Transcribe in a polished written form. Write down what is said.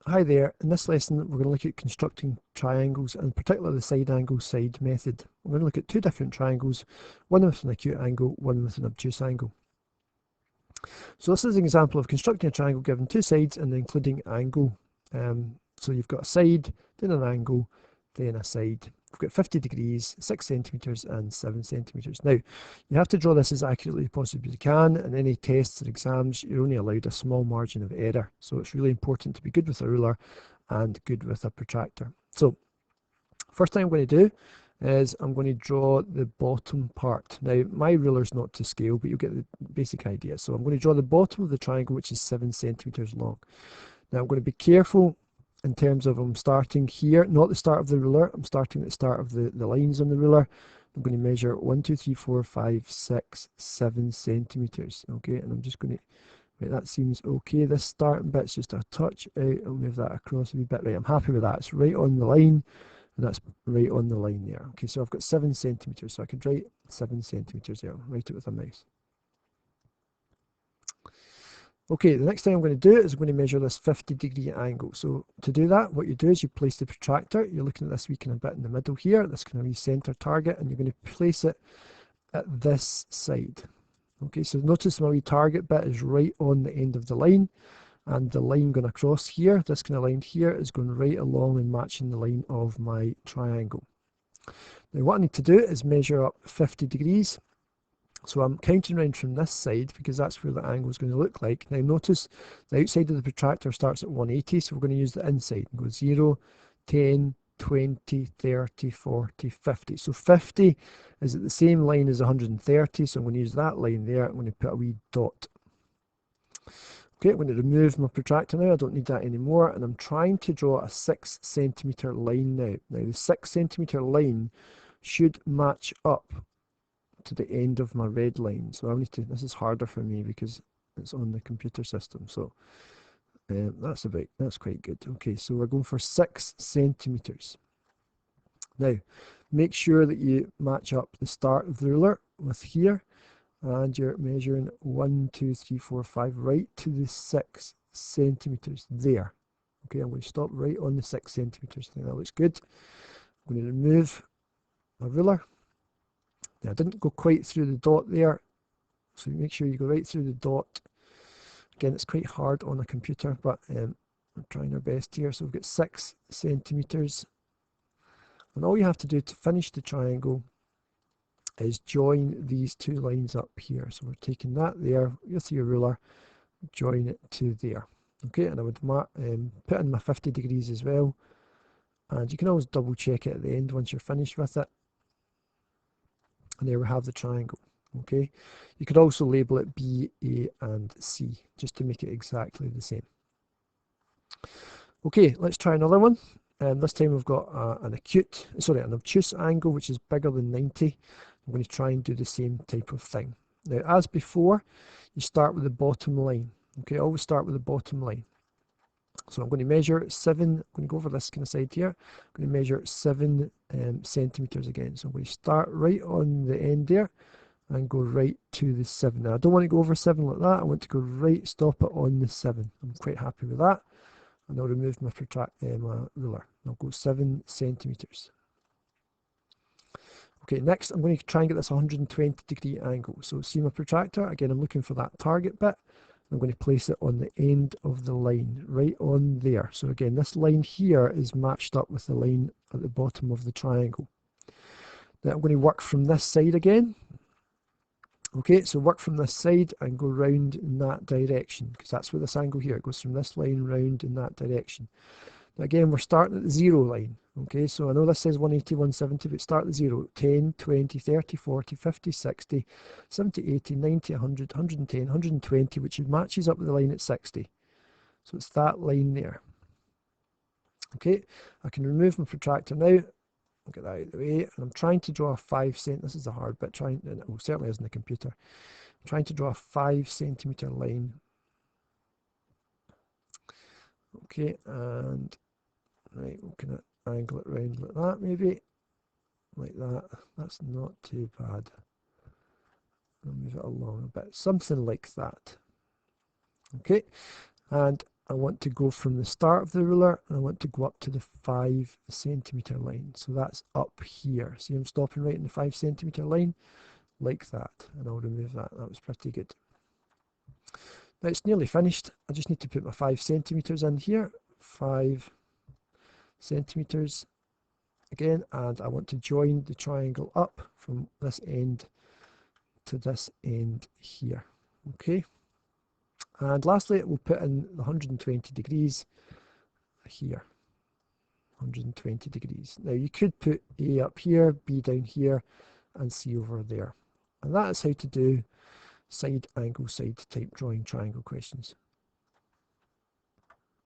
Hi there, in this lesson we're going to look at constructing triangles, and particularly the side angle side method. We're going to look at two different triangles, one with an acute angle, one with an obtuse angle. So this is an example of constructing a triangle given two sides and including angle. So you've got a side, then an angle, then a side. We've got 50 degrees, 6 centimetres and 7 centimetres. Now, you have to draw this as accurately as possibly you can. In any tests or exams, you're only allowed a small margin of error. So it's really important to be good with a ruler and good with a protractor. So, first thing I'm going to do is I'm going to draw the bottom part. Now, my ruler's not to scale, but you'll get the basic idea. So I'm going to draw the bottom of the triangle, which is 7 centimetres long. Now, I'm going to be careful in terms of I'm starting here, not the start of the ruler. I'm starting at the start of the lines on the ruler. I'm going to measure 1, 2, 3, 4, 5, 6, 7 centimetres. Okay, and I'm just going to, right, that seems okay. This starting bit's just a touch out. I'll move that across a wee bit. Right, I'm happy with that. It's right on the line, and that's right on the line there. Okay, so I've got 7 centimetres, so I could write 7 centimetres there. Write it with a mouse. Okay, the next thing I'm going to do is I'm going to measure this 50-degree angle. So to do that, what you do is you place the protractor. You're looking at this wee kind of bit in the middle here, this kind of wee center target, and you're going to place it at this side. Okay, so notice my wee target bit is right on the end of the line, and the line going across here, this kind of line here, is going right along and matching the line of my triangle. Now what I need to do is measure up 50 degrees. So I'm counting round from this side because that's where the angle is going to look like. Now notice the outside of the protractor starts at 180, so we're going to use the inside. Go 0, 10, 20, 30, 40, 50. So 50 is at the same line as 130, so I'm going to use that line there. I'm going to put a wee dot. Okay, I'm going to remove my protractor now. I don't need that anymore, and I'm trying to draw a 6 centimetre line now. Now the 6 centimetre line should match up to the end of my red line. So I need to, this is harder for me because it's on the computer system. So that's quite good. Okay, so we're going for 6 centimeters. Now, make sure that you match up the start of the ruler with here, and you're measuring 1, 2, 3, 4, 5 right to the 6 centimeters there. Okay, I'm going to stop right on the 6 centimeters. I think that looks good. I'm going to remove my ruler. Now, I didn't go quite through the dot there, so make sure you go right through the dot. Again, it's quite hard on a computer, but we're trying our best here. So we've got 6 centimeters, and all you have to do to finish the triangle is join these two lines up here. So we're taking that there with your ruler, join it to there. Okay, and I would put in my 50 degrees as well, and you can always double check it at the end once you're finished with it. And there we have the triangle. Okay, you could also label it B, A, and C just to make it exactly the same. Okay, let's try another one. This time we've got an obtuse angle, which is bigger than 90. I'm going to try and do the same type of thing. Now, as before, you start with the bottom line. Okay, always start with the bottom line. So I'm going to measure 7, I'm going to go over this kind of side here. I'm going to measure 7 centimeters again. So I'm going to start right on the end there and go right to the 7. Now, I don't want to go over 7 like that. I want to go right, stop it on the 7. I'm quite happy with that. And I'll remove my ruler. I'll go 7 centimeters. Okay, next I'm going to try and get this 120-degree angle. So see my protractor? Again, I'm looking for that target bit. I'm going to place it on the end of the line, right on there. So again, this line here is matched up with the line at the bottom of the triangle. Now I'm going to work from this side again. Okay, so work from this side and go round in that direction, because that's where this angle here, it goes from this line round in that direction. Now again, we're starting at the 0 line. Okay, so I know this says 180, 170, but start at 0. 10, 20, 30, 40, 50, 60, 70, 80, 90, 100, 110, 120, which matches up with the line at 60. So it's that line there. Okay, I can remove my protractor now. I'll get that out of the way, and I'm trying to draw a 5 cent. This is a hard bit. And it certainly isn't the computer. I'm trying to draw a 5 centimeter line. Okay, and right, we're gonna angle it round like that, maybe like that. That's not too bad. I'll move it along a bit, something like that. Okay, and I want to go from the start of the ruler, and I want to go up to the 5 centimeter line. So that's up here. See, I'm stopping right in the 5 centimeter line, like that. And I'll remove that. That was pretty good. Now it's nearly finished. I just need to put my 5 centimeters in here. 5 centimeters again, and I want to join the triangle up from this end to this end here. Okay. And lastly, we'll put in the 120 degrees here. 120 degrees. Now you could put A up here, B down here, and C over there. And that is how to do side angle side type drawing triangle questions.